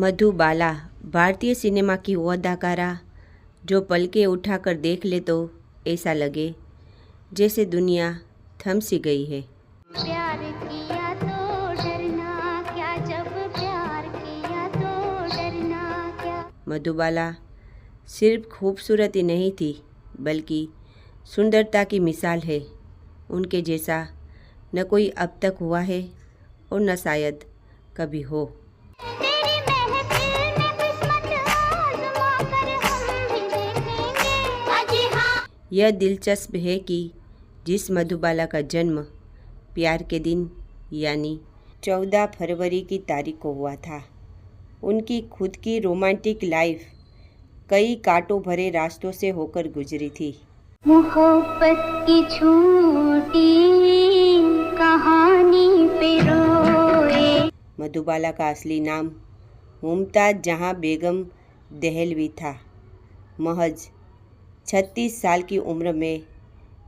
मधुबाला भारतीय सिनेमा की वो अदाकारा जो पलकें उठाकर देख ले तो ऐसा लगे जैसे दुनिया थम सी गई है। प्यार किया तो डरना क्या, जब प्यार किया तो डरना क्या। मधुबाला सिर्फ खूबसूरती नहीं थी बल्कि सुंदरता की मिसाल है। उनके जैसा न कोई अब तक हुआ है और न शायद कभी हो। तेरी महफिल में किस्मत आज़मा कर हम भी देखेंगे। अजी हाँ। यह दिलचस्प है कि जिस मधुबाला का जन्म प्यार के दिन यानी 14 फरवरी की तारीख को हुआ था, उनकी खुद की रोमांटिक लाइफ कई कांटों भरे रास्तों से होकर गुजरी थी। मोहब्बत की छोटी कहानी पे रोए। मधुबाला का असली नाम मुमताज़ जहां बेगम दहलवी था। महज 36 साल की उम्र में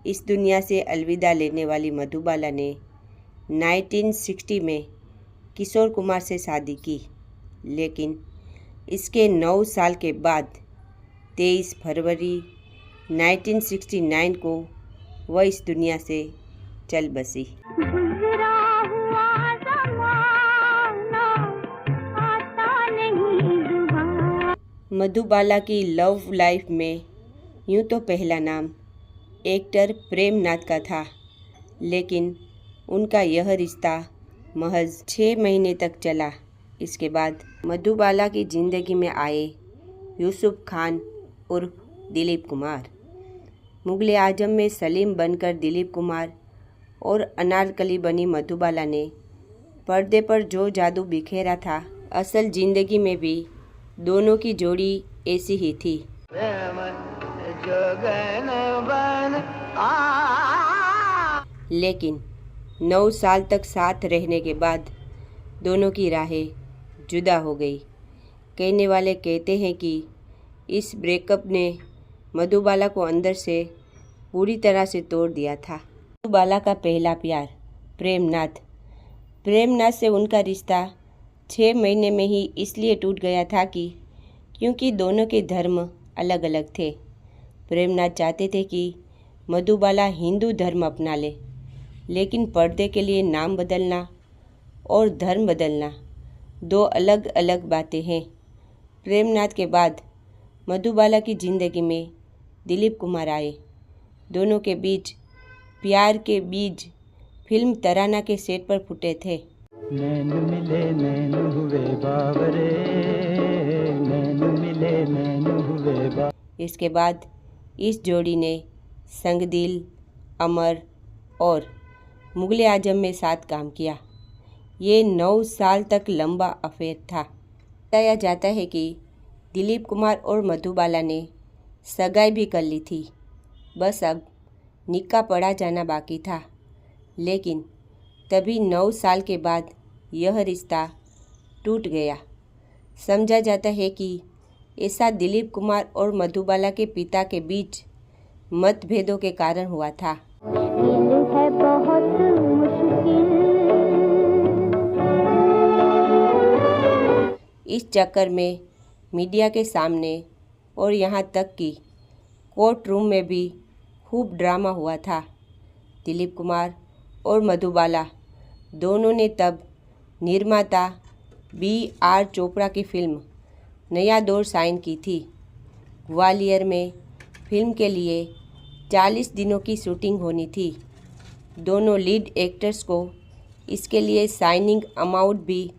इस दुनिया से अलविदा लेने वाली मधुबाला ने 1960 में किशोर कुमार से शादी की, लेकिन इसके 9 साल के बाद 23 फरवरी 1969 को वह इस दुनिया से चल बसी। गुजरा हुआ ज़माना आता नहीं दोबारा। मधुबाला की लव लाइफ में यूँ तो पहला नाम एक्टर प्रेमनाथ का था, लेकिन उनका यह रिश्ता महज 6 महीने तक चला। इसके बाद मधुबाला की ज़िंदगी में आए यूसुफ खान उर्फ दिलीप कुमार। मुगले आजम में सलीम बनकर दिलीप कुमार और अनारकली बनी मधुबाला ने पर्दे पर जो जादू बिखेरा था, असल ज़िंदगी में भी दोनों की जोड़ी ऐसी ही थी। लेकिन 9 साल तक साथ रहने के बाद दोनों की राहें जुदा हो गई। कहने वाले कहते हैं कि इस ब्रेकअप ने मधुबाला को अंदर से पूरी तरह से तोड़ दिया था। मधुबाला का पहला प्यार प्रेमनाथ से उनका रिश्ता 6 महीने में ही इसलिए टूट गया था क्योंकि दोनों के धर्म अलग अलग थे। प्रेमनाथ चाहते थे कि मधुबाला हिंदू धर्म अपना ले, लेकिन पर्दे के लिए नाम बदलना और धर्म बदलना 2 अलग अलग बातें हैं। प्रेमनाथ के बाद मधुबाला की ज़िंदगी में दिलीप कुमार आए। दोनों के बीच प्यार के बीज फिल्म तराना के सेट पर फूटे थे। नैन मिले नैन हुए बावरे, नैन मिले नैन हुए बा। इसके बाद इस जोड़ी ने संगदिल, अमर और मुगले आजम में साथ काम किया। ये 9 साल तक लंबा अफेयर था। बताया जाता है कि दिलीप कुमार और मधुबाला ने सगाई भी कर ली थी, बस अब निकाह पढ़ा जाना बाकी था। लेकिन तभी 9 साल के बाद यह रिश्ता टूट गया। समझा जाता है कि ऐसा दिलीप कुमार और मधुबाला के पिता के बीच मतभेदों के कारण हुआ था। दिल है बहुत मुश्किल। इस चक्कर में मीडिया के सामने और यहाँ तक कि कोर्ट रूम में भी खूब ड्रामा हुआ था। दिलीप कुमार और मधुबाला दोनों ने तब निर्माता B.R. चोपड़ा की फिल्म नया दौर साइन की थी। ग्वालियर में फिल्म के लिए 40 दिनों की शूटिंग होनी थी। दोनों लीड एक्टर्स को इसके लिए साइनिंग अमाउंट भी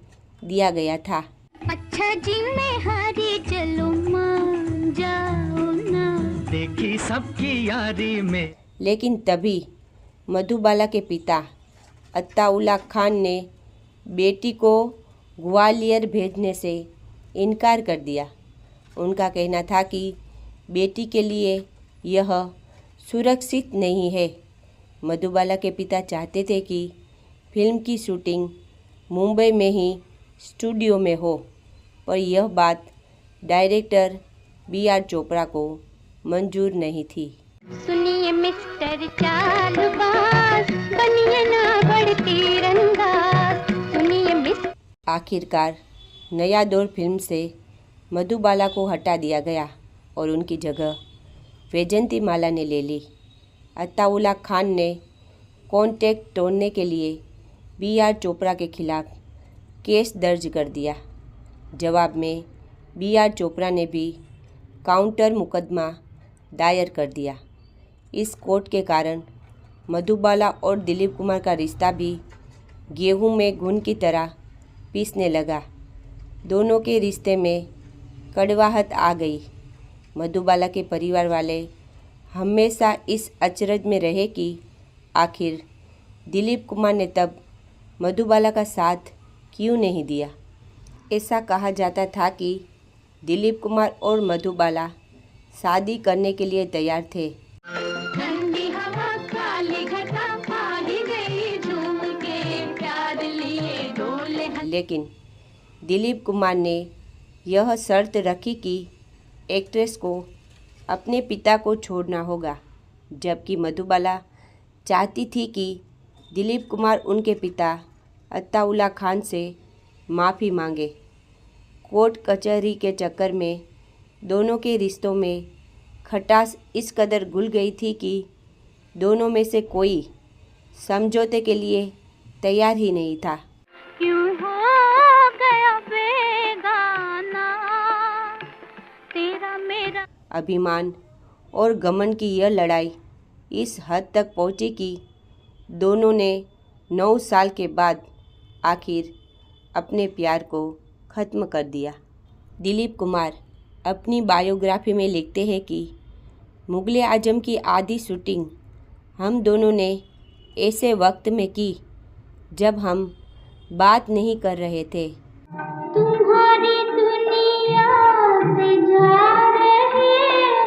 दिया गया था। अच्छा जी मैं हारी चलो मान जाओ ना, देखी सबकी यारी में। लेकिन तभी मधुबाला के पिता अत्ताउल्ला खान ने बेटी को ग्वालियर भेजने से इनकार कर दिया। उनका कहना था कि बेटी के लिए यह सुरक्षित नहीं है। मधुबाला के पिता चाहते थे कि फिल्म की शूटिंग मुंबई में ही स्टूडियो में हो, पर यह बात डायरेक्टर B.R. चोपड़ा को मंजूर नहीं थी। सुनिए मिस्टर चालबाज, बनिए ना बड़ तीरंदाज। सुनिए मिस्टर। आखिरकार नया दौर फिल्म से मधुबाला को हटा दिया गया और उनकी जगह वैजंती माला ने ले ली। अताउल्ला खान ने कॉन्ट्रैक्ट तोड़ने के लिए B.R. चोपड़ा के खिलाफ केस दर्ज कर दिया। जवाब में B.R. चोपड़ा ने भी काउंटर मुकदमा दायर कर दिया। इस कोर्ट के कारण मधुबाला और दिलीप कुमार का रिश्ता भी गेहूं में घुन की तरह पीसने लगा। दोनों के रिश्ते में कड़वाहट आ गई। मधुबाला के परिवार वाले हमेशा इस अचरज में रहे कि आखिर दिलीप कुमार ने तब मधुबाला का साथ क्यों नहीं दिया। ऐसा कहा जाता था कि दिलीप कुमार और मधुबाला शादी करने के लिए तैयार थे, ठंडी हवा काली घटा पाली गई झूम के प्यार लिए डोले। लेकिन दिलीप कुमार ने यह शर्त रखी कि एक्ट्रेस को अपने पिता को छोड़ना होगा, जबकि मधुबाला चाहती थी कि दिलीप कुमार उनके पिता अताउल्ला खान से माफ़ी मांगे। कोर्ट कचहरी के चक्कर में दोनों के रिश्तों में खटास इस कदर घुल गई थी कि दोनों में से कोई समझौते के लिए तैयार ही नहीं था। क्यों हो गया बेगाना तेरा मेरा। अभिमान और घमंड की यह लड़ाई इस हद तक पहुंची कि दोनों ने 9 साल के बाद आखिर अपने प्यार को ख़त्म कर दिया। दिलीप कुमार अपनी बायोग्राफी में लिखते हैं कि मुग़ल आज़म की आधी शूटिंग हम दोनों ने ऐसे वक्त में की जब हम बात नहीं कर रहे थे। तुम्हारी दुनिया से जा रहे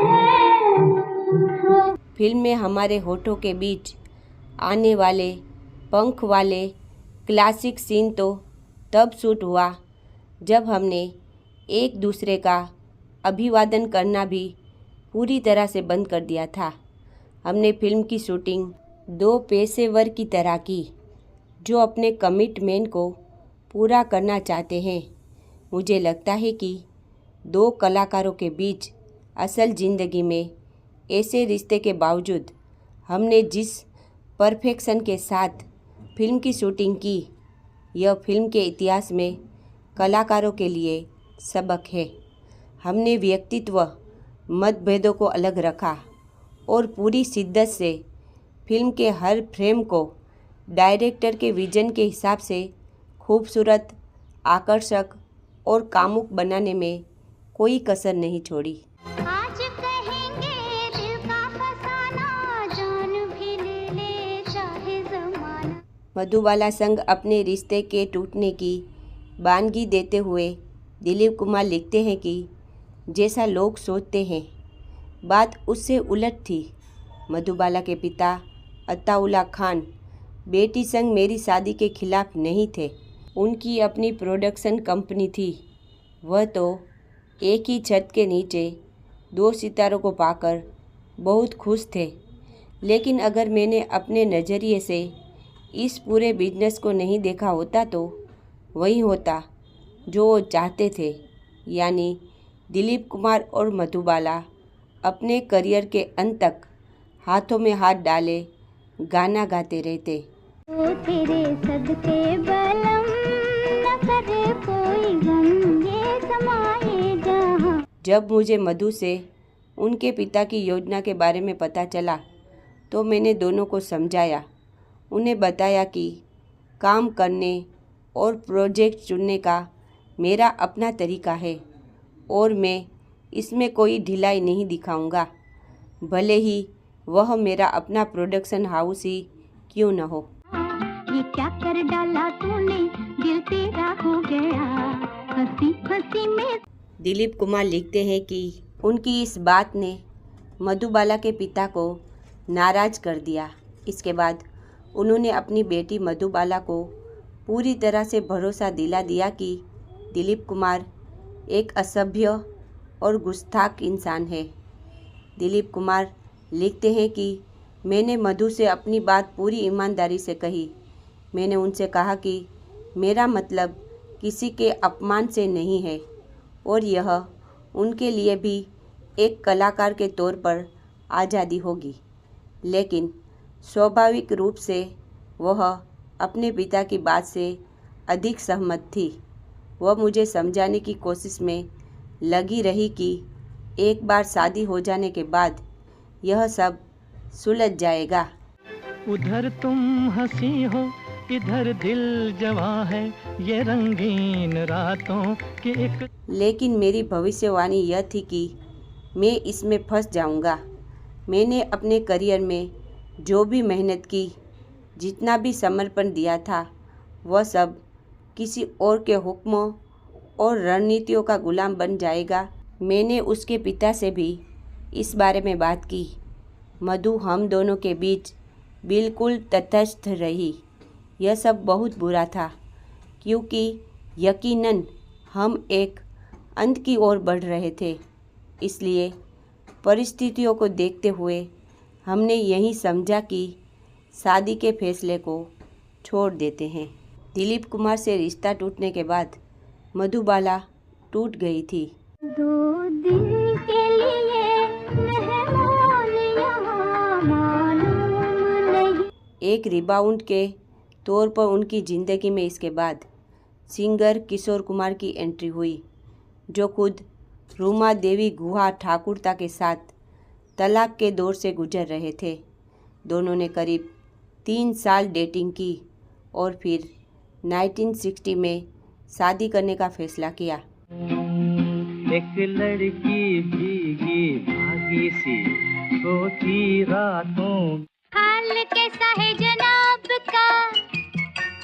हैं। फिल्म में हमारे होठों के बीच आने वाले पंख वाले क्लासिक सीन तो तब शूट हुआ जब हमने एक दूसरे का अभिवादन करना भी पूरी तरह से बंद कर दिया था। हमने फिल्म की शूटिंग 2 पेशेवर की तरह की जो अपने कमिटमेंट को पूरा करना चाहते हैं। मुझे लगता है कि 2 कलाकारों के बीच असल ज़िंदगी में ऐसे रिश्ते के बावजूद हमने जिस परफेक्शन के साथ फिल्म की शूटिंग की, यह फिल्म के इतिहास में कलाकारों के लिए सबक है। हमने व्यक्तित्व मतभेदों को अलग रखा और पूरी शिद्दत से फिल्म के हर फ्रेम को डायरेक्टर के विजन के हिसाब से खूबसूरत, आकर्षक और कामुक बनाने में कोई कसर नहीं छोड़ी। आज कहेंगे दिल का फसाना जान भी ले चाहे ज़माना। मधुबाला संग अपने रिश्ते के टूटने की बानगी देते हुए दिलीप कुमार लिखते हैं कि जैसा लोग सोचते हैं बात उससे उलट थी। मधुबाला के पिता अताउल्ला खान बेटी संग मेरी शादी के खिलाफ नहीं थे। उनकी अपनी प्रोडक्शन कंपनी थी। वह तो एक ही छत के नीचे 2 सितारों को पाकर बहुत खुश थे। लेकिन अगर मैंने अपने नज़रिए से इस पूरे बिजनेस को नहीं देखा होता तो वही होता जो वो चाहते थे, यानी दिलीप कुमार और मधुबाला अपने करियर के अंत तक हाथों में हाथ डाले गाना गाते रहते। ओ तेरे सदके बलम न करे कोई गम ये समाए जहां। जब मुझे मधु से उनके पिता की योजना के बारे में पता चला तो मैंने दोनों को समझाया। उन्हें बताया कि काम करने और प्रोजेक्ट चुनने का मेरा अपना तरीका है और मैं इसमें कोई ढिलाई नहीं दिखाऊंगा, भले ही वह मेरा अपना प्रोडक्शन हाउस ही क्यों न हो। ये क्या कर डाला तूने दिल तेरा हो गया हंसी हंसी में। दिलीप कुमार लिखते हैं कि उनकी इस बात ने मधुबाला के पिता को नाराज़ कर दिया। इसके बाद उन्होंने अपनी बेटी मधुबाला को पूरी तरह से भरोसा दिला दिया कि दिलीप कुमार एक असभ्य और गुस्ताख इंसान है। दिलीप कुमार लिखते हैं कि मैंने मधु से अपनी बात पूरी ईमानदारी से कही। मैंने उनसे कहा कि मेरा मतलब किसी के अपमान से नहीं है और यह उनके लिए भी एक कलाकार के तौर पर आज़ादी होगी। लेकिन स्वाभाविक रूप से वह अपने पिता की बात से अधिक सहमत थी। वह मुझे समझाने की कोशिश में लगी रही कि एक बार शादी हो जाने के बाद यह सब सुलझ जाएगा। उधर तुम हंसी हो इधर दिल जवां है, ये रंगीन रातों की एक। लेकिन मेरी भविष्यवाणी यह थी कि मैं इसमें फंस जाऊंगा। मैंने अपने करियर में जो भी मेहनत की, जितना भी समर्पण दिया था, वह सब किसी और के हुक्मों और रणनीतियों का गुलाम बन जाएगा। मैंने उसके पिता से भी इस बारे में बात की। मधु हम दोनों के बीच बिल्कुल तटस्थ रही। यह सब बहुत बुरा था क्योंकि यकीनन हम एक अंत की ओर बढ़ रहे थे। इसलिए परिस्थितियों को देखते हुए हमने यही समझा कि शादी के फैसले को छोड़ देते हैं। दिलीप कुमार से रिश्ता टूटने के बाद मधुबाला टूट गई थी। 2 दिन के लिए मेहमान यहाँ मालूम नहीं। एक रिबाउंड के तौर पर उनकी ज़िंदगी में इसके बाद सिंगर किशोर कुमार की एंट्री हुई, जो खुद रूमा देवी गुहा ठाकुरता के साथ तलाक के दौर से गुजर रहे थे। दोनों ने करीब 3 साल डेटिंग की और फिर 1960 में शादी करने का फैसला किया। एक लड़की भीगी भागी सी सोती रातों, हाल कैसा है जनाब का?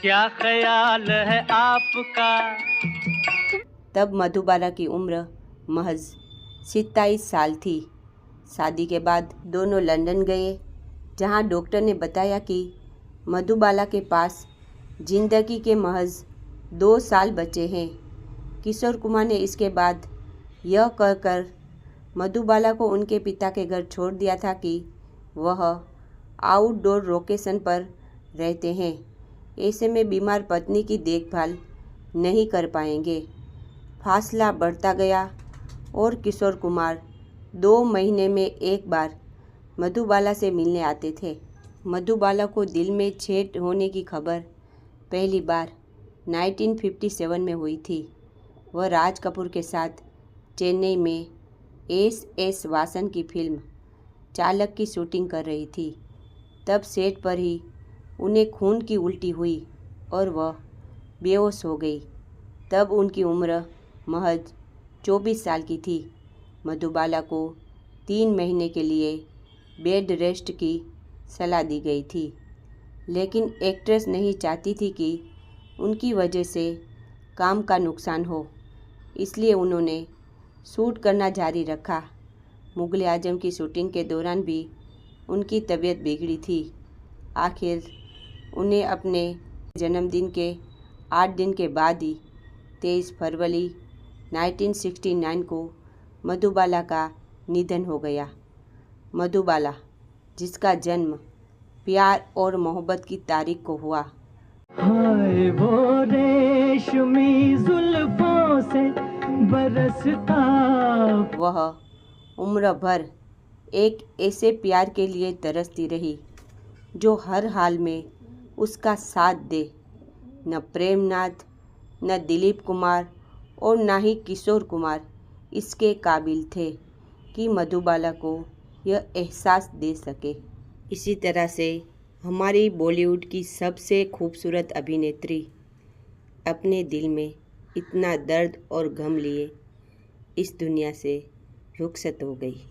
क्या ख्याल है आपका। तब मधुबाला की उम्र महज 27 साल थी। शादी के बाद दोनों लंदन गए, जहां डॉक्टर ने बताया कि मधुबाला के पास जिंदगी के महज 2 साल बचे हैं। किशोर कुमार ने इसके बाद यह कहकर मधुबाला को उनके पिता के घर छोड़ दिया था कि वह आउटडोर लोकेशन पर रहते हैं, ऐसे में बीमार पत्नी की देखभाल नहीं कर पाएंगे। फासला बढ़ता गया और किशोर कुमार 2 महीने में एक बार मधुबाला से मिलने आते थे। मधुबाला को दिल में छेद होने की खबर पहली बार 1957 में हुई थी। वह राज कपूर के साथ चेन्नई में एस वासन की फिल्म चालक की शूटिंग कर रही थी। तब सेट पर ही उन्हें खून की उल्टी हुई और वह बेहोश हो गई। तब उनकी उम्र महज 24 साल की थी। मधुबाला को 3 महीने के लिए बेड रेस्ट की सलाह दी गई थी, लेकिन एक्ट्रेस नहीं चाहती थी कि उनकी वजह से काम का नुकसान हो, इसलिए उन्होंने शूट करना जारी रखा। मुग़ल आज़म की शूटिंग के दौरान भी उनकी तबीयत बिगड़ी थी। आखिर उन्हें अपने जन्मदिन के 8 दिन के बाद ही 23 फरवरी 1969 को मधुबाला का निधन हो गया। मधुबाला, जिसका जन्म प्यार और मोहब्बत की तारीख को हुआ। हाय वो रेशमी जुल्फों से बरसता। वह उम्र भर एक ऐसे प्यार के लिए तरसती रही जो हर हाल में उसका साथ दे। न प्रेमनाथ, न दिलीप कुमार और न ही किशोर कुमार इसके काबिल थे कि मधुबाला को यह एहसास दे सके। इसी तरह से हमारी बॉलीवुड की सबसे खूबसूरत अभिनेत्री अपने दिल में इतना दर्द और गम लिए इस दुनिया से रुखसत हो गई।